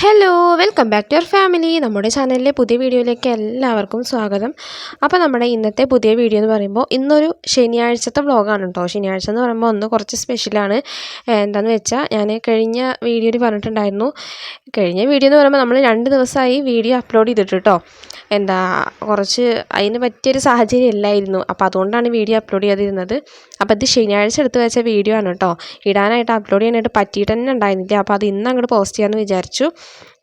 Hello welcome back to your family. നമ്മുടെ ചാനലിലെ പുതിയ വീഡിയോയിലേക്ക് എല്ലാവർക്കും സ്വാഗതം. അപ്പോൾ നമ്മുടെ ഇന്നത്തെ പുതിയ വീഡിയോ എന്ന് പറയുമ്പോൾ ഇന്നൊരു ശനിയാഴ്ചത്തെ വ്ളോഗാണ് കേട്ടോ. ശനിയാഴ്ച എന്ന് പറയുമ്പോൾ ഒന്ന് കുറച്ച് സ്പെഷ്യലാണ്. എന്താണെന്ന് വെച്ചാൽ ഞാൻ കഴിഞ്ഞ വീഡിയോയിൽ പറഞ്ഞിട്ടുണ്ടായിരുന്നു. കഴിഞ്ഞ വീഡിയോ എന്ന് പറയുമ്പോൾ നമ്മൾ 2 ദിവസമായി വീഡിയോ അപ്ലോഡ് ചെയ്തിട്ട് കേട്ടോ. കുറച്ച് അതിന് പറ്റിയൊരു സാഹചര്യം ഇല്ലായിരുന്നു. അപ്പോൾ അതുകൊണ്ടാണ് വീഡിയോ അപ്ലോഡ് ചെയ്തിരുന്നത്. അപ്പോൾ ഇത് ശനിയാഴ്ച എടുത്ത് വെച്ച വീഡിയോ ആണ് കേട്ടോ. ഇടാനായിട്ട് അപ്ലോഡ് ചെയ്യാനായിട്ട് പറ്റിയിട്ട് തന്നെ ഉണ്ടായിരുന്നില്ല. അപ്പോൾ അത് ഇന്ന് അങ്ങോട്ട് പോസ്റ്റ് ചെയ്യാമെന്ന് വിചാരിച്ചു.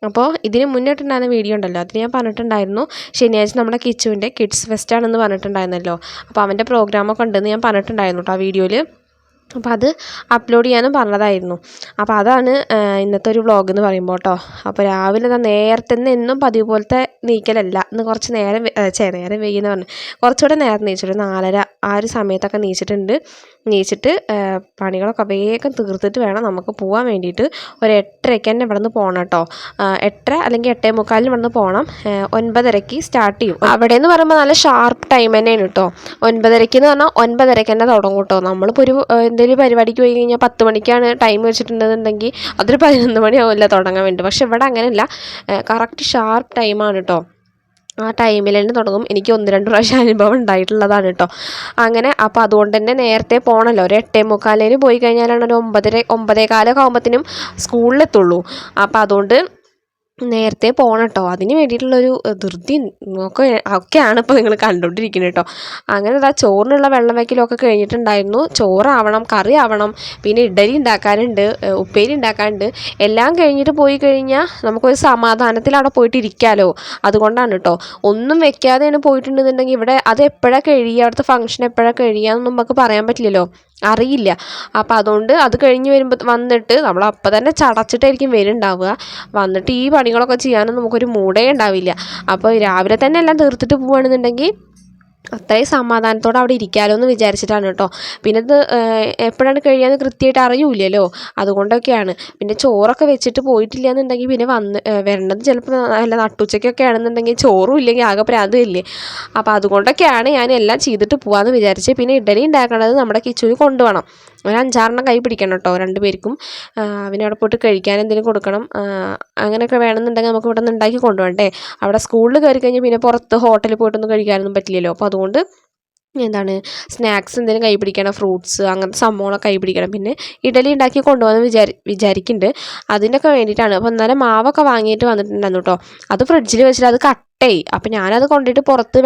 അപ്പോൾ ഇതിന് മുന്നിട്ടുണ്ടായിരുന്ന വീഡിയോ ഉണ്ടല്ലോ, അതിന് ഞാൻ പറഞ്ഞിട്ടുണ്ടായിരുന്നു ശനിയാഴ്ച നമ്മുടെ കിച്ചുവിൻ്റെ കിഡ്സ് ഫെസ്റ്റ് ആണെന്ന് പറഞ്ഞിട്ടുണ്ടായിരുന്നല്ലോ. അപ്പോൾ അവൻ്റെ പ്രോഗ്രാമൊക്കെ ഉണ്ടെന്ന് ഞാൻ പറഞ്ഞിട്ടുണ്ടായിരുന്നു കേട്ടോ ആ വീഡിയോയിൽ. അപ്പോൾ അത് അപ്ലോഡ് ചെയ്യാനും പറഞ്ഞതായിരുന്നു. അപ്പോൾ അതാണ് ഇന്നത്തെ ഒരു വ്ളോഗ് എന്ന് പറയുമ്പോൾ കേട്ടോ. അപ്പോൾ രാവിലെ നേരത്തെ എന്നും പതിവ് പോലത്തെ നീക്കലല്ല, ഇന്ന് കുറച്ച് നേരം വെയ്യെന്ന് പറഞ്ഞു. കുറച്ചുകൂടെ നേരം നീച്ചിട്ട് 4:30 ആ ഒരു സമയത്തൊക്കെ നീച്ചിട്ട് പണികളൊക്കെ വേഗം തീർത്തിട്ട് വേണം നമുക്ക് പോകാൻ വേണ്ടിയിട്ട്. ഒരു 8:30 തന്നെ ഇവിടെ നിന്ന് പോകണം കേട്ടോ. 8:30 അല്ലെങ്കിൽ 8:45 ഇവിടെ നിന്ന് പോകണം. 9:30 സ്റ്റാർട്ട് ചെയ്യും. അവിടെ എന്ന് പറയുമ്പോൾ നല്ല ഷാർപ്പ് ടൈം തന്നെയാണ് കേട്ടോ. 9:30 എന്ന് പറഞ്ഞാൽ 9:30 തന്നെ തുടങ്ങും കേട്ടോ. നമ്മളിപ്പോൾ ഒരു എന്തെങ്കിലും പരിപാടിക്ക് പോയി കഴിഞ്ഞാൽ 10 മണിക്കാണ് ടൈം വെച്ചിട്ടുണ്ടെന്നുണ്ടെങ്കിൽ അതൊരു 11 മണിയാവില്ല തുടങ്ങാൻ വേണ്ടി. പക്ഷെ ഇവിടെ അങ്ങനെയല്ല, കറക്റ്റ് ഷാർപ്പ് ടൈമാണ് കേട്ടോ. ആ ടൈമിൽ തന്നെ തുടങ്ങും. എനിക്ക് 1-2 പ്രാവശ്യം അനുഭവം ഉണ്ടായിട്ടുള്ളതാണ് കേട്ടോ. അങ്ങനെ അപ്പോൾ അതുകൊണ്ട് തന്നെ നേരത്തെ പോകണമല്ലോ. ഒരു 8:45 പോയി കഴിഞ്ഞാലാണ് ഒരു 9:15 ആകുമ്പോഴത്തേനും സ്കൂളിലെത്തുള്ളൂ. അപ്പോൾ അതുകൊണ്ട് നേരത്തെ പോകണം കേട്ടോ. അതിന് വേണ്ടിയിട്ടുള്ളൊരു ധൃതി ഒക്കെയാണ് ഇപ്പോൾ നിങ്ങൾ കണ്ടുകൊണ്ടിരിക്കുന്നത് കേട്ടോ. അങ്ങനെ ചോറിനുള്ള വെള്ളം വയ്ക്കലൊക്കെ കഴിഞ്ഞിട്ടുണ്ടായിരുന്നു. ചോറാവണം, കറി ആവണം, പിന്നെ ഇഡലി ഉണ്ടാക്കാനുണ്ട്, ഉപ്പേരി ഉണ്ടാക്കാനുണ്ട്. എല്ലാം കഴിഞ്ഞിട്ട് പോയി കഴിഞ്ഞാൽ നമുക്കൊരു സമാധാനത്തിൽ അവിടെ പോയിട്ട് ഇരിക്കാമല്ലോ. അതുകൊണ്ടാണ് കേട്ടോ. ഒന്നും വെക്കാതെയാണ് പോയിട്ടുണ്ടെന്നുണ്ടെങ്കിൽ ഇവിടെ അത് എപ്പോഴാണ് കഴിയുക, അവിടുത്തെ ഫംഗ്ഷൻ എപ്പോഴാണ് കഴിയുകയെന്നൊന്നും നമുക്ക് പറയാൻ പറ്റില്ലല്ലോ, അറിയില്ല. അപ്പോൾ അതുകൊണ്ട് അത് കഴിഞ്ഞ് വന്നിട്ട് നമ്മൾ അപ്പം തന്നെ ചടച്ചിട്ടായിരിക്കും വരുന്നുണ്ടാവുക. വന്നിട്ട് ഈ പണികളൊക്കെ ചെയ്യാനും നമുക്കൊരു മൂടേ ഉണ്ടാവില്ല. അപ്പോൾ രാവിലെ തന്നെ എല്ലാം തീർത്തിട്ട് പോവുകയാണെന്നുണ്ടെങ്കിൽ അത്രയും സമാധാനത്തോടെ അവിടെ ഇരിക്കാമല്ലോ എന്ന് വിചാരിച്ചിട്ടാണ് കേട്ടോ. പിന്നെ ഇത് എപ്പോഴാണ് കഴിയാന്ന് കൃത്യമായിട്ട് അറിയില്ലല്ലോ, അതുകൊണ്ടൊക്കെയാണ്. പിന്നെ ചോറൊക്കെ വെച്ചിട്ട് പോയിട്ടില്ല എന്നുണ്ടെങ്കിൽ പിന്നെ വരേണ്ടത് ചിലപ്പോൾ നല്ല നട്ടുച്ചയ്ക്കൊക്കെ ആണെന്നുണ്ടെങ്കിൽ ചോറും ഇല്ലെങ്കിൽ ആകെ പ്രാന്തമില്ലേ. അപ്പോൾ അതുകൊണ്ടൊക്കെയാണ് ഞാൻ എല്ലാം ചെയ്തിട്ട് പോകാമെന്ന് വിചാരിച്ച്. പിന്നെ ഇഡലി ഉണ്ടാക്കേണ്ടത് നമ്മുടെ കിച്ചുവിന് കൊണ്ടുപോകണം. ഒരു 5-6 കൈ പിടിക്കണം കേട്ടോ 2 പേർക്കും. പിന്നെ അവിടെ പോയിട്ട് കഴിക്കാൻ എന്തെങ്കിലും കൊടുക്കണം. അങ്ങനെയൊക്കെ വേണമെന്നുണ്ടെങ്കിൽ നമുക്ക് ഇവിടെ നിന്ന് ഉണ്ടാക്കി കൊണ്ടുപോകണ്ടേ. അവിടെ സ്കൂളിൽ കയറി കഴിഞ്ഞാൽ പിന്നെ പുറത്ത് ഹോട്ടലിൽ പോയിട്ടൊന്നും കഴിക്കാനൊന്നും പറ്റില്ലല്ലോ. അപ്പോൾ അതുകൊണ്ട് സ്നാക്സ് എന്തെങ്കിലും കൈ പിടിക്കണം, ഫ്രൂട്ട്സ് അങ്ങനത്തെ സംഭവങ്ങളൊക്കെ കൈ പിടിക്കണം. പിന്നെ ഇഡലി ഉണ്ടാക്കി കൊണ്ടുപോകാമെന്ന് വിചാരിക്കുന്നുണ്ട്. അതിനൊക്കെ വേണ്ടിയിട്ടാണ്. അപ്പോൾ എന്നാലും മാവൊക്കെ വാങ്ങിയിട്ട് വന്നിട്ടുണ്ടായിരുന്നു കേട്ടോ. അത് ഫ്രിഡ്ജിൽ വെച്ചിട്ട് അത് കട്ടയായി. അപ്പോൾ ഞാനത് കൊണ്ടിട്ട് പുറത്ത്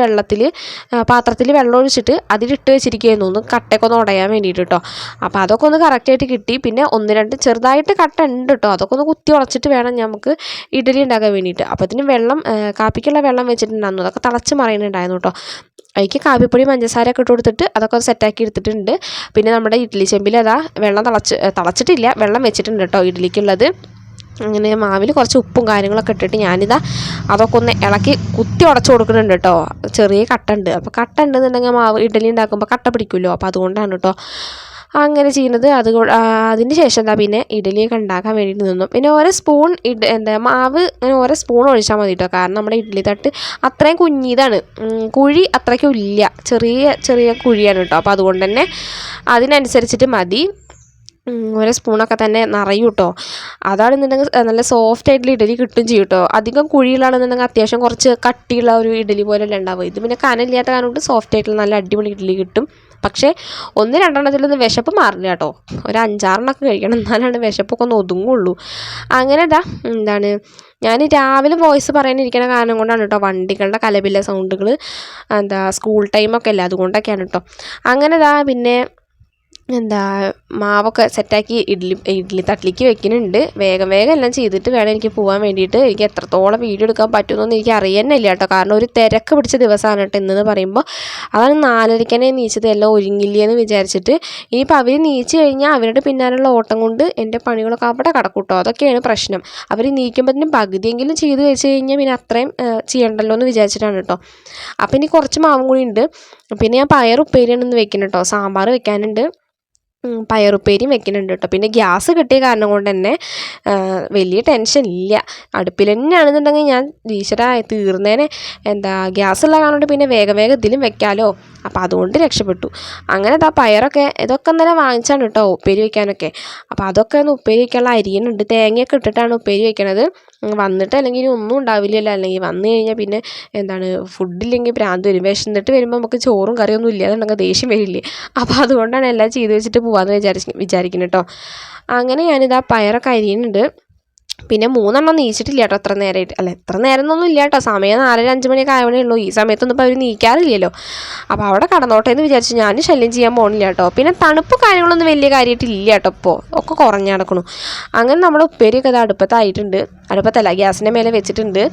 പാത്രത്തിൽ വെള്ളം ഒഴിച്ചിട്ട് അതിലിട്ട് വെച്ചിരിക്കുകയായിരുന്നു, ഒന്ന് കട്ടയൊക്കെ ഒന്ന് ഉടയാൻ വേണ്ടിയിട്ട് കേട്ടോ. അപ്പോൾ അതൊക്കെ ഒന്ന് കറക്റ്റായിട്ട് കിട്ടി. പിന്നെ 1-2 ചെറുതായിട്ട് കട്ട ഉണ്ട് കേട്ടോ. അതൊക്കെ ഒന്ന് കുത്തി ഉടച്ചിട്ട് വേണം നമുക്ക് ഇഡലി ഉണ്ടാക്കാൻ വേണ്ടിയിട്ട്. അപ്പോൾ അതിന് കാപ്പിക്കുള്ള വെള്ളം വെച്ചിട്ടുണ്ടായിരുന്നു. അതൊക്കെ തിളച്ച് മറിയുന്നുണ്ടായിരുന്നു കേട്ടോ. അതിലേക്ക് കാപ്പിപ്പൊടി പഞ്ചസാരയൊക്കെ ഇട്ട് കൊടുത്തിട്ട് അതൊക്കെ സെറ്റാക്കി എടുത്തിട്ടുണ്ട്. പിന്നെ നമ്മുടെ ഇഡ്ഡലി ചെമ്പിൽ വെള്ളം തിളച്ചിട്ടില്ല, വെള്ളം വെച്ചിട്ടുണ്ട് കേട്ടോ ഇഡ്ഡലിക്കുള്ളത്. അങ്ങനെ മാവിൽ കുറച്ച് ഉപ്പും കാര്യങ്ങളൊക്കെ ഇട്ടിട്ട് അതൊക്കെ ഒന്ന് ഇളക്കി കുത്തി ഉടച്ചു കൊടുക്കുന്നുണ്ട് കേട്ടോ. ചെറിയ കട്ട ഉണ്ട്. അപ്പോൾ കട്ട ഉണ്ടെന്നുണ്ടെങ്കിൽ മാവ് ഇഡ്ഡലി ഉണ്ടാക്കുമ്പോൾ കട്ട പിടിക്കുമല്ലോ. അപ്പോൾ അതുകൊണ്ടാണ് കേട്ടോ അങ്ങനെ ചെയ്യുന്നത്. അതിന് ശേഷം പിന്നെ ഇഡലിയൊക്കെ ഉണ്ടാക്കാൻ വേണ്ടിയിട്ട് നിന്നു. പിന്നെ ഓരോ സ്പൂൺ മാവ് അങ്ങനെ ഓരോ സ്പൂൺ ഒഴിച്ചാൽ മതി കേട്ടോ. കാരണം നമ്മുടെ ഇഡ്ഡലി തട്ട് അത്രയും കുഞ്ഞിതാണ്, കുഴി അത്രയ്ക്കും ഇല്ല, ചെറിയ കുഴിയാണ് കേട്ടോ. അപ്പോൾ അതുകൊണ്ട് തന്നെ അതിനനുസരിച്ചിട്ട് മതി. ഓരോ സ്പൂണൊക്കെ തന്നെ നിറയും കേട്ടോ. അതാണെന്നുണ്ടെങ്കിൽ നല്ല സോഫ്റ്റ് ആയിട്ടുള്ള ഇഡലി കിട്ടും ചെയ്യും കേട്ടോ. അധികം കുഴികളാണെന്നുണ്ടെങ്കിൽ അത്യാവശ്യം കുറച്ച് കട്ടിയുള്ള ഒരു ഇഡലി പോലെയല്ല ഉണ്ടാവുക. ഇത് പിന്നെ കനമില്ലാത്ത കാരണം കൊണ്ട് സോഫ്റ്റ് ആയിട്ടുള്ള നല്ല അടിപൊളി ഇഡലി കിട്ടും. പക്ഷേ 1-2 വിശപ്പ് മാറില്ല കേട്ടോ. ഒരു 5-6 കഴിക്കണം, എന്നാലാണ് വിശപ്പൊക്കെ ഒന്ന് ഒതുങ്ങുള്ളൂ. അങ്ങനെ ഞാൻ രാവിലെ വോയിസ് പറയാനിരിക്കുന്ന കാരണം കൊണ്ടാണ് കേട്ടോ. വണ്ടികളുടെ കലപില സൗണ്ടുകൾ, സ്കൂൾ ടൈമൊക്കെ അല്ലേ, അതുകൊണ്ടൊക്കെയാണ് കേട്ടോ. അങ്ങനെ പിന്നെ മാവൊക്കെ സെറ്റാക്കി ഇഡ്ഡലി തട്ടിലേക്ക് വെക്കുന്നുണ്ട്. വേഗം എല്ലാം ചെയ്തിട്ട് വേണം എനിക്ക് പോകാൻ വേണ്ടിയിട്ട്. എനിക്ക് എത്രത്തോളം വീഡിയോ എടുക്കാൻ പറ്റുമെന്നൊന്നും എനിക്ക് അറിയാനില്ല കേട്ടോ. കാരണം ഒരു തിരക്ക് പിടിച്ച ദിവസമാണ് കേട്ടോ ഇന്നെന്ന് പറയുമ്പോൾ. അതാണ് 4:30 നീച്ചത്, എല്ലാം ഒരുങ്ങില്ലെന്ന് വിചാരിച്ചിട്ട്. ഇനിയിപ്പോൾ അവർ നീച്ച് കഴിഞ്ഞാൽ അവരുടെ പിന്നാലുള്ള ഓട്ടം കൊണ്ട് എൻ്റെ പണികളൊക്കെ അവിടെ കിടക്കും കേട്ടോ. അതൊക്കെയാണ് പ്രശ്നം. അവർ നീക്കുമ്പോഴത്തേനും പകുതിയെങ്കിലും ചെയ്ത് വെച്ച് കഴിഞ്ഞാൽ പിന്നെ അത്രയും ചെയ്യണ്ടല്ലോ എന്ന് വിചാരിച്ചിട്ടാണ് കേട്ടോ. അപ്പോൾ ഇനി കുറച്ച് മാവും കൂടി ഉണ്ട്. പിന്നെ ഞാൻ പയർ ഉപ്പേരിയാണ് ഇന്ന് വെക്കുന്നത് കേട്ടോ. സാമ്പാർ വെക്കാനുണ്ട്. പയറുപ്പേരിയും വെക്കുന്നുണ്ട് കേട്ടോ. പിന്നെ ഗ്യാസ് കിട്ടിയ കാരണം കൊണ്ട് തന്നെ വലിയ ടെൻഷൻ ഇല്ല. അടുപ്പിൽ തന്നെയാണെന്നുണ്ടെങ്കിൽ ഞാൻ ഈശ്വരാ തീർന്നേനെ. ഗ്യാസുള്ള കാരണം പിന്നെ വേഗം ഇതിലും വെക്കാമല്ലോ. അപ്പോൾ അതുകൊണ്ട് രക്ഷപ്പെട്ടു. അങ്ങനെ പയറൊക്കെ ഇതൊക്കെ ഇന്നലെ വാങ്ങിച്ചാണ് കേട്ടോ ഉപ്പേരി വയ്ക്കാനൊക്കെ. അപ്പോൾ അതൊക്കെ ഒന്ന് ഉപ്പേരി വയ്ക്കാനുള്ള അരിയുന്നുണ്ട്. തേങ്ങയൊക്കെ ഇട്ടിട്ടാണ് ഉപ്പേരി വയ്ക്കണത്. വന്നിട്ട് അല്ലെങ്കിൽ ഒന്നും ഉണ്ടാവില്ലല്ലോ. അല്ലെങ്കിൽ വന്നു കഴിഞ്ഞാൽ പിന്നെ ഫുഡില്ലെങ്കിൽ ഭ്രാന്ത് വരും. വിശന്നിട്ട് വരുമ്പോൾ നമുക്ക് ചോറും കറിയൊന്നും ഇല്ലാന്നുണ്ടെങ്കിൽ ദേഷ്യം വരില്ലേ. അപ്പോൾ അതുകൊണ്ടാണ് എല്ലാം ചെയ്ത് വെച്ചിട്ട് പോകാമെന്ന് വിചാരിക്കുന്നത് കേട്ടോ. അങ്ങനെ ഞാനിതാ പയറൊക്കെ അരിയുന്നുണ്ട്. പിന്നെ 3 നീച്ചിട്ടില്ല കേട്ടോ എത്ര നേരമായിട്ട്. എത്ര നേരം എന്നൊന്നും ഇല്ല കേട്ടോ. സമയം 4-5 മണിയൊക്കെ ആവണേ ഉള്ളൂ. ഈ സമയത്തൊന്നും ഇപ്പോൾ അവർ നീക്കാറില്ലല്ലോ. അപ്പോൾ അവിടെ കടന്നോട്ടെ എന്ന് വിചാരിച്ചു. ഞാൻ ശല്യം ചെയ്യാൻ പോകണില്ല കേട്ടോ. പിന്നെ തണുപ്പ് കാര്യങ്ങളൊന്നും വലിയ കാര്യമായിട്ടില്ല കേട്ടോ. ഇപ്പോൾ ഒക്കെ കുറഞ്ഞ് നടക്കണു. അങ്ങനെ നമ്മൾ ഉപ്പേരിയൊക്കെ അടുപ്പത്തായിട്ടുണ്ട്. അടുപ്പത്തല്ല, ഗ്യാസിൻ്റെ മേലെ വെച്ചിട്ടുണ്ട്.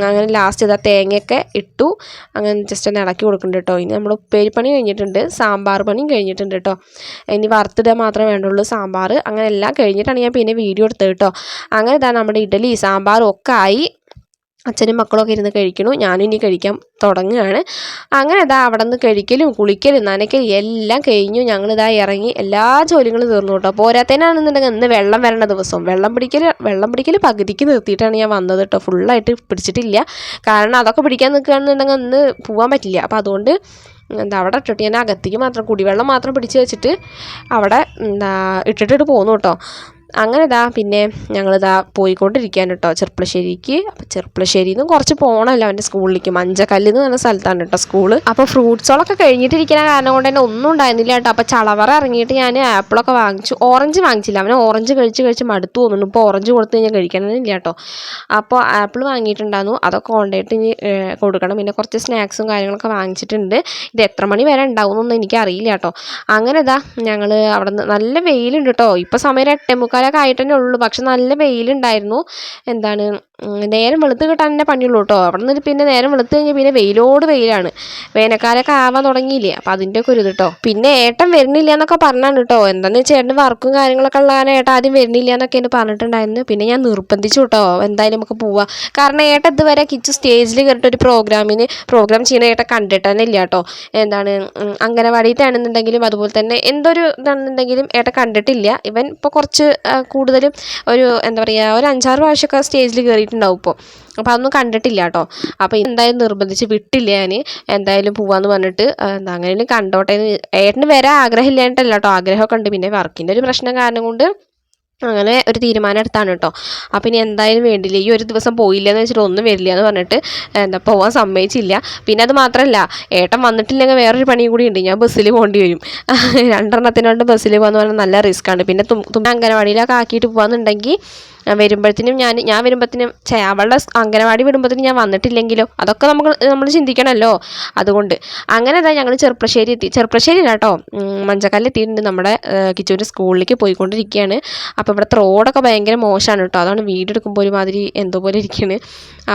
അങ്ങനെ ലാസ്റ്റ് തേങ്ങയൊക്കെ ഇട്ടു. അങ്ങനെ ജസ്റ്റ് ഒന്ന് ഇളക്കി കൊടുക്കുന്നുണ്ട് കേട്ടോ. ഇനി നമ്മൾ ഉപ്പേരി പണി കഴിഞ്ഞിട്ടുണ്ട്, സാമ്പാർ പണിയും കഴിഞ്ഞിട്ടുണ്ട് കേട്ടോ. ഇനി വറുത്തിടാൻ മാത്രമേ വേണ്ടുള്ളൂ സാമ്പാർ. അങ്ങനെ എല്ലാം കഴിഞ്ഞിട്ടാണ് ഞാൻ പിന്നെ വീഡിയോ എടുത്തത് കേട്ടോ. അങ്ങനെ നമ്മുടെ ഇഡലി സാമ്പാറും ഒക്കെ ആയി. അച്ഛനും മക്കളൊക്കെ ഇരുന്ന് കഴിക്കണു. ഞാനും ഇനി കഴിക്കാൻ തുടങ്ങുകയാണ്. അങ്ങനെ അവിടെ നിന്ന് കഴിക്കലും കുളിക്കലും നനയ്ക്കലും എല്ലാം കഴിഞ്ഞു. ഞങ്ങളിതാ ഇറങ്ങി എല്ലാ ജോലികളും തീർന്നു കേട്ടോ. പോരാത്തതിനാണെന്നുണ്ടെങ്കിൽ ഇന്ന് വെള്ളം വരണ ദിവസം വെള്ളം പിടിക്കൽ പകുതിക്ക് നിർത്തിയിട്ടാണ് ഞാൻ വന്നത് കേട്ടോ. ഫുള്ളായിട്ട് പിടിച്ചിട്ടില്ല. കാരണം അതൊക്കെ പിടിക്കാൻ നിൽക്കുകയാണെന്നുണ്ടെങ്കിൽ ഇന്ന് പോകാൻ പറ്റില്ല. അപ്പോൾ അതുകൊണ്ട് അവിടെ ഇട്ടിട്ട് ഞാൻ അകത്തേക്ക് മാത്രം കുടിവെള്ളം മാത്രം പിടിച്ച് വെച്ചിട്ട് അവിടെ ഇട്ടിട്ട് പോന്നു കേട്ടോ. അങ്ങനെ പിന്നെ ഞങ്ങളിതാ പോയിക്കൊണ്ടിരിക്കുകയാണ് കേട്ടോ ചെർപ്പളശ്ശേരിക്ക്. അപ്പോൾ ചെർപ്പളശ്ശേരിയിൽ നിന്ന് കുറച്ച് പോകണമല്ലോ അവൻ്റെ സ്കൂളിലേക്ക്. മഞ്ചക്കല്ല് എന്ന് പറഞ്ഞ സ്ഥലത്താണ് കേട്ടോ സ്കൂള്. അപ്പോൾ ഫ്രൂട്ട്സുകളൊക്കെ കഴിഞ്ഞിട്ടിരിക്കുന്ന കാരണം കൊണ്ട് തന്നെ ഒന്നും ഉണ്ടായിരുന്നില്ല കേട്ടോ. അപ്പോൾ ചളവറ ഇറങ്ങിയിട്ട് ഞാൻ ആപ്പിളൊക്കെ വാങ്ങിച്ചു. ഓറഞ്ച് വാങ്ങിച്ചില്ല. അവന് ഓറഞ്ച് കഴിച്ച് മടുത്തു തോന്നുന്നു. ഇപ്പോൾ ഓറഞ്ച് കൊടുത്ത് കഴിഞ്ഞാൽ കഴിക്കണമെന്നില്ല കേട്ടോ. അപ്പോൾ ആപ്പിൾ വാങ്ങിയിട്ടുണ്ടായിരുന്നു. അതൊക്കെ കൊണ്ടുപോയിട്ട് ഇനി കൊടുക്കണം. പിന്നെ കുറച്ച് സ്നാക്സും കാര്യങ്ങളൊക്കെ വാങ്ങിച്ചിട്ടുണ്ട്. ഇത് എത്ര മണി വരെ ഉണ്ടാവുമെന്നൊന്നും എനിക്കറിയില്ല കേട്ടോ. അങ്ങനെ ഞങ്ങൾ അവിടെ നിന്ന് നല്ല വെയിലുണ്ട് കേട്ടോ. ഇപ്പോൾ സമയം 8:45 ആയിട്ട് തന്നെ ഉള്ളൂ. പക്ഷെ നല്ല വെയിലുണ്ടായിരുന്നു. നേരം വെളുത്ത് കിട്ടാൻ തന്നെ പണിയുള്ളൂ കേട്ടോ. അവിടെ നിന്ന് പിന്നെ നേരം വെളുത്ത് കഴിഞ്ഞാൽ പിന്നെ വെയിലോട് വെയിലാണ്. വേനൽക്കാലമൊക്കെ ആവാൻ തുടങ്ങിയില്ലേ. അപ്പം അതിൻ്റെയൊക്കെ ഒരു ഇത് കേട്ടോ. പിന്നെ ഏട്ടൻ വരുന്നില്ല എന്നൊക്കെ പറഞ്ഞാണ് കേട്ടോ. എന്താണെന്ന് വെച്ചാൽ ഏട്ടന് വർക്കും കാര്യങ്ങളൊക്കെ ഉള്ള കാരണം ഏട്ടൻ ആദ്യം വരുന്നില്ല എന്നൊക്കെ എന്നെ പറഞ്ഞിട്ടുണ്ടായിരുന്നു. പിന്നെ ഞാൻ നിർബന്ധിച്ചു കേട്ടോ, എന്തായാലും നമുക്ക് പോവാം. കാരണം ഏട്ടൻ ഇതുവരെ കിച്ചു സ്റ്റേജിൽ കയറിയിട്ട് ഒരു പ്രോഗ്രാം ചെയ്യുന്ന ഏട്ടൻ കണ്ടിട്ട് തന്നെ ഇല്ല കേട്ടോ. അംഗനവാടിയിലാണെന്നുണ്ടെങ്കിലും അതുപോലെ തന്നെ എന്തൊരു ഇതാണെന്നുണ്ടെങ്കിലും ഏട്ടൻ കണ്ടിട്ടില്ല. ഇവൻ ഇപ്പോൾ കുറച്ച് കൂടുതലും ഒരു ഒരു 5-6 പ്രാവശ്യമൊക്കെ സ്റ്റേജിൽ കയറിയിട്ടുണ്ടാവും ഇപ്പോൾ. അപ്പോൾ അതൊന്നും കണ്ടിട്ടില്ല കേട്ടോ. അപ്പോൾ എന്തായാലും നിർബന്ധിച്ച് വിട്ടില്ല. ഞാൻ എന്തായാലും പോവാന്ന് പറഞ്ഞിട്ട് അങ്ങനെയും കണ്ടോട്ടെ. ഏട്ടന് വരാൻ ആഗ്രഹമില്ലായിട്ടല്ല കേട്ടോ, ആഗ്രഹമൊക്കെ ഉണ്ട്. പിന്നെ വർക്കിൻ്റെ ഒരു പ്രശ്നം കാരണം കൊണ്ട് അങ്ങനെ ഒരു തീരുമാനം എടുത്താണ് കേട്ടോ. അപ്പം ഇനി എന്തായാലും വേണ്ടില്ല, ഈ ഒരു ദിവസം പോയില്ല എന്ന് വെച്ചിട്ട് ഒന്നും വരില്ല എന്ന് പറഞ്ഞിട്ട് പോകാൻ സമ്മതിച്ചില്ല. പിന്നെ അത് മാത്രമല്ല, ഏട്ടൻ വന്നിട്ടില്ലെങ്കിൽ വേറൊരു പണിയും കൂടി ഉണ്ട്. ഞാൻ ബസ്സിൽ പോകേണ്ടി വരും. 2 ബസ്സിൽ പോകാന്ന് പറഞ്ഞാൽ നല്ല റിസ്ക്കാണ്. പിന്നെ അംഗനവാടിയിലൊക്കെ ആക്കിയിട്ട് പോകാന്നുണ്ടെങ്കിൽ വരുമ്പോഴത്തേനും ഞാൻ വരുമ്പോഴത്തേനും അവളുടെ അംഗനവാടി വിടുമ്പോഴത്തേനും ഞാൻ വന്നിട്ടില്ലെങ്കിലോ, അതൊക്കെ നമ്മൾ ചിന്തിക്കണമല്ലോ. അതുകൊണ്ട് അങ്ങനെ ഞങ്ങൾ ചെർപ്പളശ്ശേരി കേട്ടോ, മഞ്ചക്കല്ല് എത്തിയിട്ടുണ്ട്. നമ്മുടെ കിച്ചുവിൻ്റെ സ്കൂളിലേക്ക് പോയിക്കൊണ്ടിരിക്കുകയാണ്. അപ്പോൾ ഇവിടുത്തെ റോഡൊക്കെ ഭയങ്കര മോശമാണ് കേട്ടോ. അതാണ് വീഡിയോ എടുക്കുമ്പോൾ ഒരുമാതിരി എന്തോ പോലെ ഇരിക്കുകയാണ്.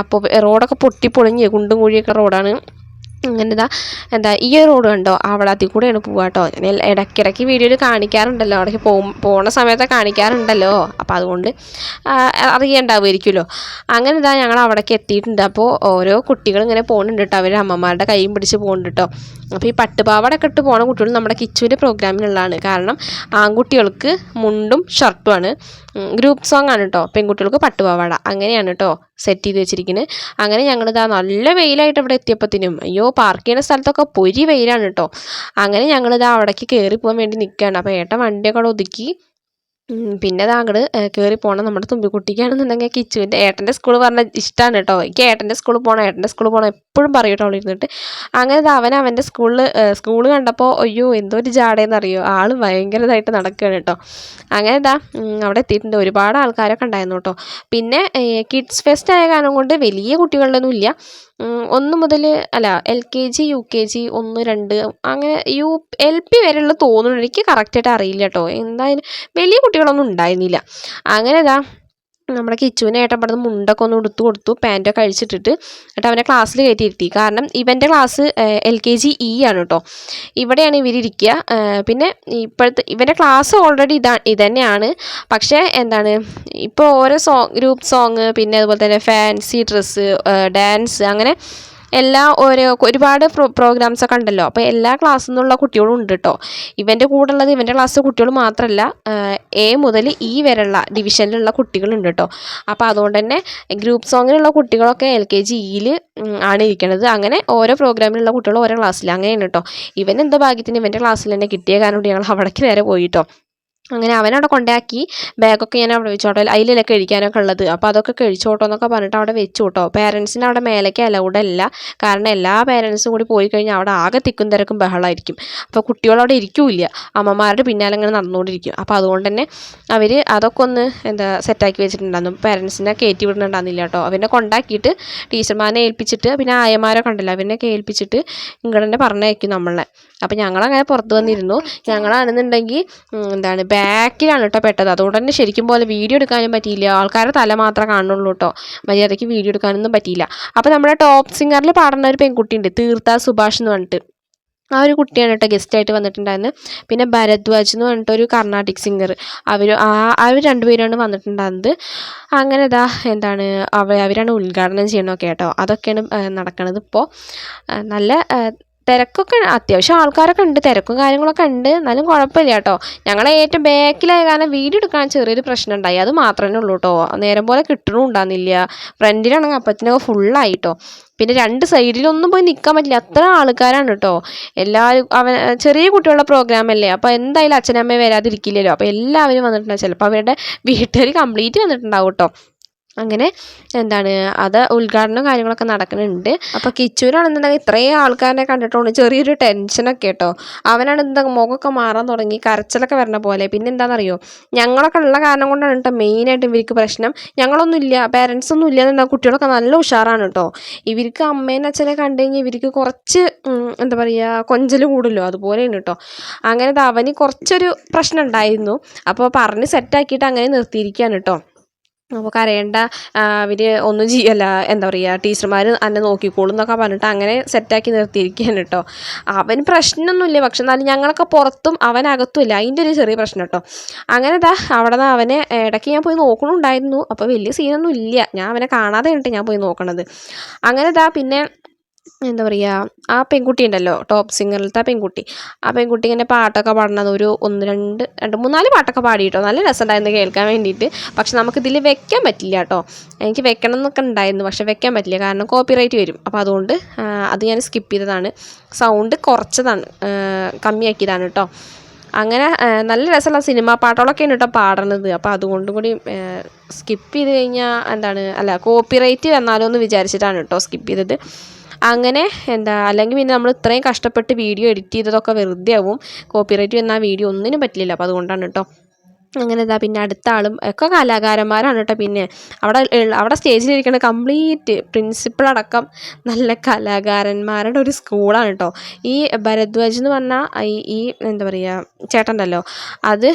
അപ്പോൾ റോഡൊക്കെ പൊട്ടിപ്പൊളിഞ്ഞ് കുണ്ടും കുഴിയൊക്കെ റോഡാണ്. അങ്ങനെ ഈ ഒരു റോഡ് കണ്ടോ, അവിടെ അതിൽ കൂടെയാണ് പോവുക കേട്ടോ. ഞാൻ ഇടയ്ക്കിടയ്ക്ക് വീഡിയോയിൽ കാണിക്കാറുണ്ടല്ലോ, അവിടേക്ക് പോണ സമയത്ത് കാണിക്കാറുണ്ടല്ലോ. അപ്പോൾ അതുകൊണ്ട് അറിയണ്ടാവുമായിരിക്കുമല്ലോ. അങ്ങനെ ഞങ്ങൾ അവിടേക്ക് എത്തിയിട്ടുണ്ട്. അപ്പോൾ ഓരോ കുട്ടികൾ ഇങ്ങനെ പോകുന്നുണ്ട് കേട്ടോ. അവർ അമ്മമാരുടെ കൈയും പിടിച്ച് പോകുന്നുണ്ട് കേട്ടോ. അപ്പോൾ ഈ പട്ടുപാവാടൊക്കെ ഇട്ട് പോണ കുട്ടികൾ നമ്മുടെ കിച്ചുവിൻ്റെ പ്രോഗ്രാമിനുള്ളതാണ്. കാരണം ആൺകുട്ടികൾക്ക് മുണ്ടും ഷർട്ടുമാണ്. ഗ്രൂപ്പ് സോങ് ആണ് കേട്ടോ. പെൺകുട്ടികൾക്ക് പട്ടുപാവാട. അങ്ങനെയാണ് കേട്ടോ സെറ്റ് ചെയ്ത് വെച്ചിരിക്കുന്നത്. അങ്ങനെ ഞങ്ങളിതാ നല്ല വെയിലായിട്ട് ഇവിടെ എത്തിയപ്പോഴത്തേനും പാർക്ക് ചെയ്യുന്ന സ്ഥലത്തൊക്കെ പൊരി വെയിലാണ് കേട്ടോ. അങ്ങനെ ഞങ്ങളിതാ അവിടേക്ക് കയറി പോകാൻ വേണ്ടി നിൽക്കുകയാണ്. അപ്പോൾ ഏട്ടൻ വണ്ടിയൊക്കെ ഒതുക്കി പിന്നെ അങ്ങോട്ട് കയറി പോകണം. നമ്മുടെ തുമ്പിക്കുട്ടിക്കാണെന്നുണ്ടെങ്കിൽ കിച്ചുവിൻ്റെ ഏട്ടൻ്റെ സ്കൂൾ പറഞ്ഞാൽ ഇഷ്ടമാണ് കേട്ടോ. എനിക്ക് ഏട്ടൻ്റെ സ്കൂളിൽ പോകണം എപ്പോഴും പറയും കേട്ടോ ഇരുന്നിട്ട്. അങ്ങനെ അവൻ്റെ സ്കൂൾ കണ്ടപ്പോൾ അയ്യോ എന്തോ ഒരു ജാടയെന്നറിയോ, ആൾ ഭയങ്കരമായിട്ട് നടക്കുകയാണ് കേട്ടോ. അങ്ങനെ അവിടെ എത്തിയിട്ടുണ്ട്. ഒരുപാട് ആൾക്കാരൊക്കെ ഉണ്ടായിരുന്നു കേട്ടോ. പിന്നെ കിഡ്സ് ഫെസ്റ്റ് ആയ കാരണം കൊണ്ട് വലിയ കുട്ടികളുടെയൊന്നും ഇല്ല. 1 മുതൽ LKG UKG 1, 2 അങ്ങനെ LP വരെയുള്ള തോന്നുന്നു. എനിക്ക് കറക്റ്റായിട്ട് അറിയില്ല കേട്ടോ. എന്തായാലും വലിയ കുട്ടികളൊന്നും ഉണ്ടായിരുന്നില്ല. അങ്ങനെ നമ്മുടെ കിച്ചുവിനെ ഏട്ടൻ പറഞ്ഞ് മുണ്ടൊക്കെ ഒന്ന് ഉടുത്ത് കൊടുത്തു, പാൻറ്റൊക്കെ അഴിച്ചിട്ടിട്ട്. എന്നിട്ട് അവനെ ക്ലാസ്സിൽ കയറ്റിയിരുത്തി. കാരണം ഇവൻ്റെ ക്ലാസ് LKG E ആണ് കേട്ടോ. ഇവിടെയാണ് ഇവരിയ്ക്കുക. പിന്നെ ഇവൻ്റെ ക്ലാസ് ഓൾറെഡി ഇതന്നെയാണ്. പക്ഷേ ഇപ്പോൾ ഓരോ ഗ്രൂപ്പ് സോങ്, പിന്നെ അതുപോലെ തന്നെ ഫാൻസി ഡ്രസ്സ്, ഡാൻസ്, അങ്ങനെ എല്ലാ ഒരുപാട് പ്രോഗ്രാംസൊക്കെ ഉണ്ടല്ലോ. അപ്പോൾ എല്ലാ ക്ലാസ്സിൽ നിന്നുള്ള കുട്ടികളും ഉണ്ട് കേട്ടോ. ഇവൻ്റെ കൂടെ ഉള്ളത് ഇവൻ്റെ ക്ലാസ്സിലെ കുട്ടികൾ മാത്രമല്ല, എ മുതൽ ഇ വരെയുള്ള ഡിവിഷനിലുള്ള കുട്ടികളുണ്ട് കേട്ടോ. അപ്പോൾ അതുകൊണ്ട് തന്നെ ഗ്രൂപ്പ് സോങ്ങിലുള്ള കുട്ടികളൊക്കെ LKG ഇയിൽ ആണ് ഇരിക്കുന്നത്. അങ്ങനെ ഓരോ പ്രോഗ്രാമിലുള്ള കുട്ടികൾ ഓരോ ക്ലാസ്സിൽ അങ്ങനെയാണ് കേട്ടോ. ഇവൻ എന്തോ ഭാഗ്യത്തിന് ഇവൻ്റെ ക്ലാസ്സിൽ തന്നെ കിട്ടിയ കാരണം ഞങ്ങൾ അവിടേക്ക് നേരെ പോയിട്ടോ. അങ്ങനെ അവനവിടെ കൊണ്ടാക്കി ബാഗൊക്കെ ഞാൻ അവിടെ വെച്ചോട്ടോ, അതിലല്ലേ കഴിക്കാനൊക്കെ ഉള്ളത്. അപ്പോൾ അതൊക്കെ കഴിച്ചോട്ടോ എന്നൊക്കെ പറഞ്ഞിട്ട് അവിടെ വെച്ചു കേട്ടോ. പേരൻസിന് അവിടെ മേലേക്ക് അലൗഡ് അല്ല, കാരണം എല്ലാ പേരൻസും കൂടി പോയി കഴിഞ്ഞാൽ അവിടെ ആകെ തിക്കും തിരക്കും ബഹളമായിരിക്കും. അപ്പോൾ കുട്ടികളവിടെ ഇരിക്കൂല, അമ്മമാരുടെ പിന്നാലെ അങ്ങനെ നടന്നുകൊണ്ടിരിക്കും. അപ്പോൾ അതുകൊണ്ട് തന്നെ അവർ അതൊക്കെ ഒന്ന് സെറ്റാക്കി വെച്ചിട്ടുണ്ടായിരുന്നു. പേരൻസിനെ കയറ്റി വിടുന്നുണ്ടായിരുന്നില്ല കേട്ടോ. അവനെ കൊണ്ടാക്കിയിട്ട് ടീച്ചർമാരെ ഏൽപ്പിച്ചിട്ട് പിന്നെ ആയമാരൊക്കെ ഉണ്ടല്ലോ അവനൊക്കെ ഏൽപ്പിച്ചിട്ട് ഇങ്ങോട്ട് തന്നെ പറഞ്ഞയക്കും നമ്മളെ. അപ്പോൾ ഞങ്ങളങ്ങനെ പുറത്ത് വന്നിരുന്നു. ഞങ്ങളാണെന്നുണ്ടെങ്കിൽ ബാക്കിലാണ് കേട്ടോ പെട്ടത്. അതുകൊണ്ട് തന്നെ ശരിക്കും പോലെ വീഡിയോ എടുക്കാനും പറ്റിയില്ല. ആൾക്കാരുടെ തല മാത്രമേ കാണുള്ളൂ കേട്ടോ, മര്യാദയ്ക്ക് വീഡിയോ എടുക്കാനൊന്നും പറ്റിയില്ല. അപ്പോൾ നമ്മുടെ ടോപ്പ് സിംഗറിൽ പാടുന്ന ഒരു പെൺകുട്ടിയുണ്ട്, തീർത്ത സുഭാഷ് എന്ന് പറഞ്ഞിട്ട്. ആ ഒരു കുട്ടിയാണ് കേട്ടോ ഗസ്റ്റായിട്ട് വന്നിട്ടുണ്ടായിരുന്നത്. പിന്നെ ഭരദ്വാജ് എന്ന് പറഞ്ഞിട്ട് ഒരു കർണാട്ടിക് സിംഗർ, അവർ രണ്ടുപേരാണ് വന്നിട്ടുണ്ടായിരുന്നത്. അങ്ങനെ അവരാണ് ഉദ്ഘാടനം ചെയ്യണമൊക്കെ കേട്ടോ. അതൊക്കെയാണ് നടക്കണത് ഇപ്പോൾ. നല്ല തിരക്കൊക്കെ അത്യാവശ്യം ആൾക്കാരൊക്കെ ഉണ്ട്, തിരക്കും കാര്യങ്ങളൊക്കെ ഉണ്ട്, എന്നാലും കുഴപ്പമില്ല കേട്ടോ. ഞങ്ങളെ ഏറ്റവും ബാക്കിലായ കാരണം വീഡിയോ എടുക്കാൻ ചെറിയൊരു പ്രശ്നം ഉണ്ടായി, അത് മാത്രമേ ഉള്ളൂ കേട്ടോ. നേരം പോലെ കിട്ടണമുണ്ടാകുന്നില്ല. ഫ്രണ്ടിലാണെങ്കിൽ അപ്പത്തിനൊക്കെ ഫുള്ളായിട്ടോ. പിന്നെ രണ്ട് സൈഡിലൊന്നും പോയി നിൽക്കാൻ പറ്റില്ല, അത്ര ആൾക്കാരാണ് കേട്ടോ. എല്ലാവരും ചെറിയ കുട്ടികളുടെ പ്രോഗ്രാം അല്ലേ, അപ്പോൾ എന്തായാലും അച്ഛനമ്മയെ വരാതിരിക്കില്ലല്ലോ. അപ്പോൾ എല്ലാവരും വന്നിട്ടുണ്ടാവും, ചിലപ്പോൾ അവരുടെ വീട്ടുകാർ കംപ്ലീറ്റ് വന്നിട്ടുണ്ടാവും കേട്ടോ. അങ്ങനെ അത് ഉദ്ഘാടനവും കാര്യങ്ങളൊക്കെ നടക്കുന്നുണ്ട്. അപ്പോൾ കിച്ചൂരാണെന്നുണ്ടെങ്കിൽ ഇത്രയും ആൾക്കാരെ കണ്ടിട്ടുണ്ട് ചെറിയൊരു ടെൻഷനൊക്കെ കേട്ടോ. അവനാണ് മുഖമൊക്കെ മാറാൻ തുടങ്ങി, കരച്ചിലൊക്കെ വരണ പോലെ. പിന്നെ എന്താണെന്നറിയോ, ഞങ്ങളൊക്കെ ഉള്ള കാരണം കൊണ്ടാണ് കേട്ടോ മെയിനായിട്ട് ഇവർക്ക് പ്രശ്നം. ഞങ്ങളൊന്നും ഇല്ല, പേരൻസ് ഒന്നും ഇല്ല എന്നുണ്ടെങ്കിൽ കുട്ടികളൊക്കെ നല്ല ഉഷാറാണ് കേട്ടോ. ഇവർക്ക് അമ്മേനെ അച്ഛനെ കണ്ടു കഴിഞ്ഞാൽ ഇവർക്ക് കുറച്ച് കൊഞ്ചൽ കൂടുമല്ലോ, അതുപോലെയാണ് കേട്ടോ. അങ്ങനെ അവന് കുറച്ചൊരു പ്രശ്നം ഉണ്ടായിരുന്നു. അപ്പോൾ പറഞ്ഞ് സെറ്റാക്കിയിട്ട് അങ്ങനെ നിർത്തിയിരിക്കുകയാണ് കേട്ടോ. അപ്പോൾ കരയേണ്ട, അവർ ഒന്നും ചെയ്യല്ല, ടീച്ചർമാർ എന്നെ നോക്കിക്കോളും എന്നൊക്കെ പറഞ്ഞിട്ട് അങ്ങനെ സെറ്റാക്കി നിർത്തിയിരിക്കുകയാണ് കേട്ടോ. അവന് പ്രശ്നമൊന്നുമില്ല, പക്ഷെ എന്നാലും ഞങ്ങളൊക്കെ പുറത്തും അവനകത്തും ഇല്ല, അതിൻ്റെ ഒരു ചെറിയ പ്രശ്നം കേട്ടോ. അങ്ങനെ അവിടെ നിന്ന് അവനെ ഇടയ്ക്ക് ഞാൻ പോയി നോക്കണുണ്ടായിരുന്നു. അപ്പോൾ വലിയ സീനൊന്നും ഇല്ല, ഞാൻ അവനെ കാണാതെ കണ്ടിട്ട് ഞാൻ പോയി നോക്കണത്. അങ്ങനെ പിന്നെ ആ പെൺകുട്ടി ഉണ്ടല്ലോ, ടോപ്പ് സിംഗറിലത്തെ ആ പെൺകുട്ടി ഇങ്ങനെ പാട്ടൊക്കെ പാടണത് ഒരു 3-4 പാട്ടൊക്കെ പാടിയിട്ടോ. നല്ല രസമുണ്ടായിരുന്നു കേൾക്കാൻ വേണ്ടിയിട്ട്. പക്ഷെ നമുക്കിതിൽ വെക്കാൻ പറ്റില്ല കേട്ടോ. എനിക്ക് വെക്കണം എന്നൊക്കെ ഉണ്ടായിരുന്നു, പക്ഷെ വെക്കാൻ പറ്റില്ല, കാരണം കോപ്പിറൈറ്റ് വരും. അപ്പോൾ അതുകൊണ്ട് അത് ഞാൻ സ്കിപ്പ് ചെയ്തതാണ്. സൗണ്ട് കുറച്ചതാണ്, കമ്മിയാക്കിയതാണ് കേട്ടോ. അങ്ങനെ നല്ല രസമുള്ള സിനിമ പാട്ടുകളൊക്കെയാണ് കേട്ടോ പാടണത്. അപ്പോൾ അതുകൊണ്ടും കൂടി സ്കിപ്പ് ചെയ്ത് കഴിഞ്ഞാൽ കോപ്പിറൈറ്റ് വന്നാലോ എന്ന് വിചാരിച്ചിട്ടാണ് കേട്ടോ സ്കിപ്പ് ചെയ്തത്. അങ്ങനെ അല്ലെങ്കിൽ പിന്നെ നമ്മൾ ഇത്രയും കഷ്ടപ്പെട്ട് വീഡിയോ എഡിറ്റ് ചെയ്തതൊക്കെ വെറുതെ ആവും. കോപ്പിറൈറ്റ് വന്നാൽ വീഡിയോ ഒന്നിനും പറ്റില്ല. അപ്പോൾ അതുകൊണ്ടാണ് കേട്ടോ. അങ്ങനെ പിന്നെ അടുത്ത ആളും ഒക്കെ കലാകാരന്മാരാണ് കേട്ടോ. പിന്നെ അവിടെ സ്റ്റേജിലിരിക്കുന്ന കംപ്ലീറ്റ് പ്രിൻസിപ്പൾ അടക്കം നല്ല കലാകാരന്മാരുടെ ഒരു സ്കൂളാണ് കേട്ടോ. ഈ ഭരദ്വാജ് എന്ന് പറഞ്ഞാൽ ഈ ചേട്ടനുണ്ടല്ലോ, അത്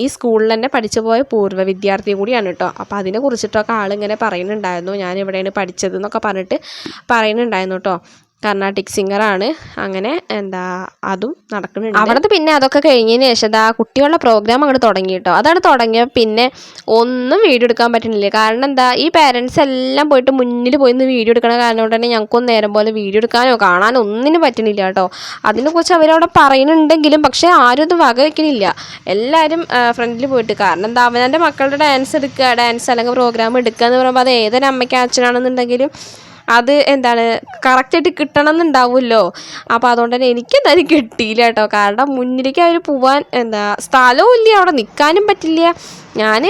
ഈ സ്കൂളിൽ തന്നെ പഠിച്ചു പോയ പൂർവ്വ വിദ്യാർത്ഥി കൂടിയാണ് കേട്ടോ. അപ്പോൾ അതിനെ കുറിച്ചിട്ടൊക്കെ ആളിങ്ങനെ പറയുന്നുണ്ടായിരുന്നു, ഞാൻ ഇവിടെയാണ് പഠിച്ചത് എന്നൊക്കെ പറഞ്ഞിട്ട് പറയുന്നുണ്ടായിരുന്നു കേട്ടോ. കർണാട്ടിക് സിംഗറാണ്. അങ്ങനെ അതും നടക്കുന്നുണ്ട്. അവിടുത്തെ പിന്നെ അതൊക്കെ കഴിഞ്ഞതിന് ശേഷം കുട്ടികളുടെ പ്രോഗ്രാം അങ്ങോട്ട് തുടങ്ങി കേട്ടോ. അതാണ് തുടങ്ങിയ പിന്നെ ഒന്നും വീഡിയോ എടുക്കാൻ പറ്റുന്നില്ല. കാരണം ഈ പേരൻസ് എല്ലാം പോയിട്ട് മുന്നിൽ പോയി വീഡിയോ എടുക്കണ കാരണം കൊണ്ട് തന്നെ ഞങ്ങൾക്കൊന്നും നേരം പോലെ വീഡിയോ എടുക്കാനോ കാണാനോ ഒന്നിനും പറ്റുന്നില്ല കേട്ടോ. അതിനെക്കുറിച്ച് അവരവിടെ പറയുന്നുണ്ടെങ്കിലും പക്ഷേ ആരും ഇത് വക വയ്ക്കുന്നില്ല. എല്ലാവരും ഫ്രണ്ടിൽ പോയിട്ട്, കാരണം അവനവൻ്റെ മക്കളുടെ ഡാൻസ് അല്ലെങ്കിൽ പ്രോഗ്രാം എടുക്കുക എന്ന് പറയുമ്പോൾ അത് ഏതൊരു അമ്മയ്ക്ക് അച്ഛനാണെന്നുണ്ടെങ്കിലും അത് കറക്റ്റായിട്ട് കിട്ടണം എന്നുണ്ടാവുമല്ലോ. അപ്പോൾ അതുകൊണ്ട് തന്നെ എനിക്കെന്തായാലും കിട്ടിയില്ല കേട്ടോ. കാരണം മുന്നിലേക്ക് അവർ പോവാൻ സ്ഥലവും ഇല്ല, അവിടെ നിൽക്കാനും പറ്റില്ല. ഞാൻ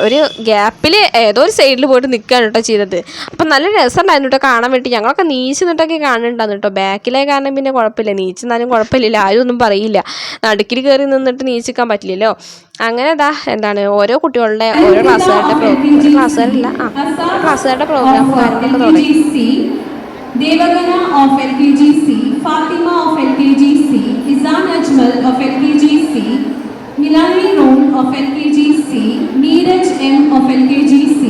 ഒരു ഗ്യാപ്പിൽ ഏതോ ഒരു സൈഡിൽ പോയിട്ട് നിൽക്കുകയാണ് കേട്ടോ ചെയ്തത്. അപ്പം നല്ല രസമുണ്ടായിരുന്നു കേട്ടോ കാണാൻ വേണ്ടി. ഞങ്ങളൊക്കെ നീച്ച് നിന്നിട്ടൊക്കെ കാണുന്നുണ്ടായിരുന്നു കേട്ടോ. ബാക്കിലായ കാരണം പിന്നെ കുഴപ്പമില്ല, നീച്ചെന്നാലും കുഴപ്പമില്ല, ആരും ഒന്നും പറയില്ല. നടുക്കിൽ കയറി നിന്നിട്ട് നീച്ചിക്കാൻ പറ്റില്ലല്ലോ. അങ്ങനെ ഓരോ കുട്ടികളുടെ ഓരോ ക്ലാസ്സുകാരുടെ പ്രോഗ്രാം കാര്യങ്ങളൊക്കെ തുടങ്ങി. Devagana of LKGC, Fathima of LKGC, Izan Ajmal of LKGC, Milani Roon of LKGC, Neeraj M of LKGC,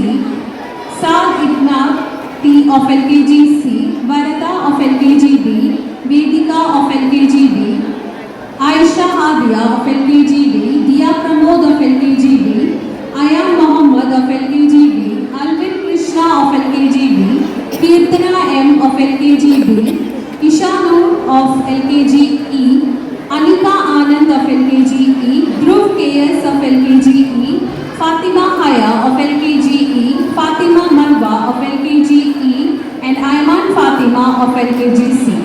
Saad Ibnab T of LKGC, Varada of LKGB, Vedika of LKGB, Aisha Adia of LKGB, Dia Pramod of LKGB, Ayan Mohammed of LKGB, Alvin Krishna of LKGB, Kirtana LKG E, Anita Anand of LKG E, Dhruv KS of LKG E, Fatima Haya of LKG E, Fatima Marwa of LKG E, and Ayman Fatima of LKG C.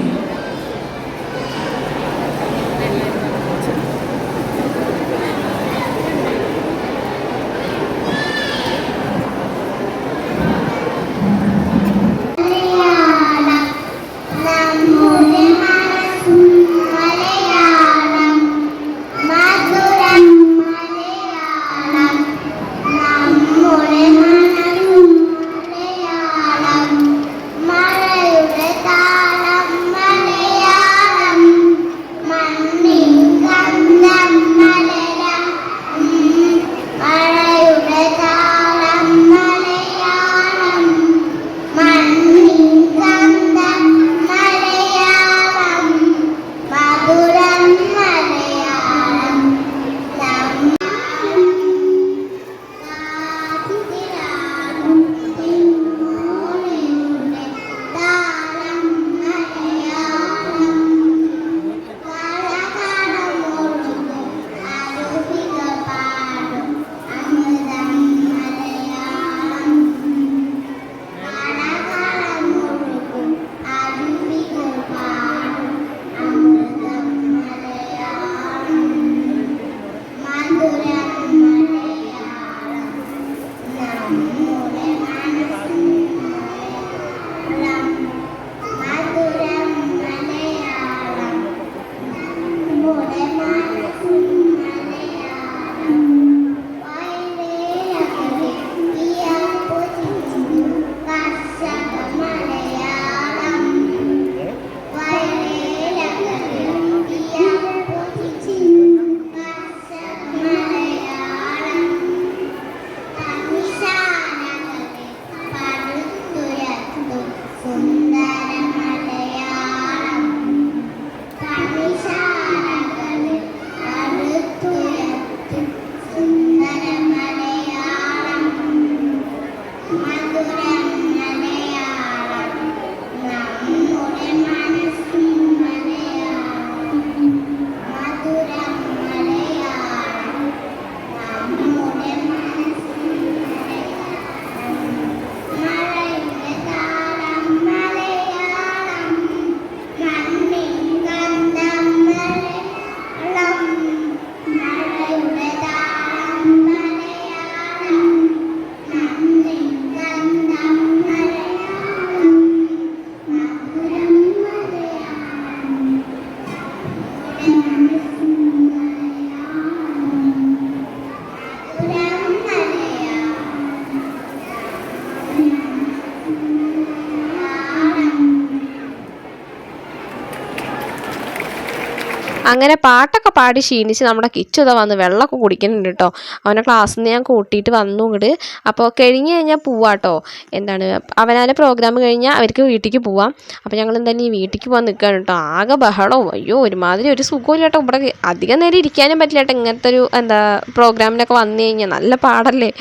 അങ്ങനെ പാട്ടൊക്കെ പാടി ക്ഷീണിച്ച് നമ്മുടെ കിച്ചു ഇതാ വന്ന് വെള്ളമൊക്കെ കുടിക്കുന്നുണ്ട് കേട്ടോ. അവനെ ക്ലാസ്സിൽ നിന്ന് ഞാൻ കൂട്ടിയിട്ട് വന്നു ഇങ്ങോട്ട്. അപ്പോൾ കഴിഞ്ഞ് കഴിഞ്ഞാൽ പോവാട്ടോ. എന്താണ് അവനാലെ പ്രോഗ്രാം കഴിഞ്ഞാൽ അവർക്ക് വീട്ടിലേക്ക് പോവാം. അപ്പോൾ ഞങ്ങൾ എന്തായാലും ഈ വീട്ടിലേക്ക് പോകാൻ നിൽക്കുകയാണ് കേട്ടോ. ആകെ ബഹളവും അയ്യോ ഒരുമാതിരി ഒരു സുഖമില്ല കേട്ടോ. ഇവിടെ അധികം നേരം ഇരിക്കാനും പറ്റില്ല കേട്ടോ. ഇങ്ങനത്തെ ഒരു പ്രോഗ്രാമിനൊക്കെ വന്നു കഴിഞ്ഞാൽ നല്ല പാടല്ലേ.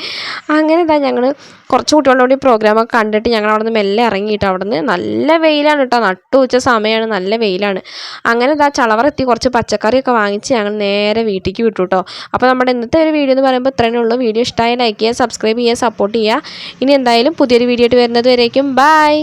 അങ്ങനെ ഇതാ ഞങ്ങൾ കുറച്ച് കുട്ടികളോട് പ്രോഗ്രാമൊക്കെ കണ്ടിട്ട് ഞങ്ങൾ അവിടെ നിന്ന് മെല്ലെ ഇറങ്ങിയിട്ട് അവിടെ നിന്ന് നല്ല വെയിലാണ് കേട്ടോ. നട്ടുച്ച സമയമാണ്, നല്ല വെയിലാണ്. അങ്ങനെ ഇതാ ചളവറെത്തി കുറച്ച് പച്ചക്കറിയൊക്കെ വാങ്ങിച്ച് ഞങ്ങൾ നേരെ വീട്ടിലേക്ക് വിട്ടു കേട്ടോ. അപ്പോൾ നമ്മുടെ ഇന്നത്തെ ഒരു വീഡിയോ എന്ന് പറയുമ്പോൾ ഇത്രയേ ഉള്ളൂ. വീഡിയോ ഇഷ്ടമായി ലൈക്ക് ചെയ്യുക, സബ്സ്ക്രൈബ് ചെയ്യുക, സപ്പോർട്ട് ചെയ്യുക. ഇനി എന്തായാലും പുതിയൊരു വീഡിയോ ആയിട്ട് വരുന്നത് വരേക്കും ബൈ.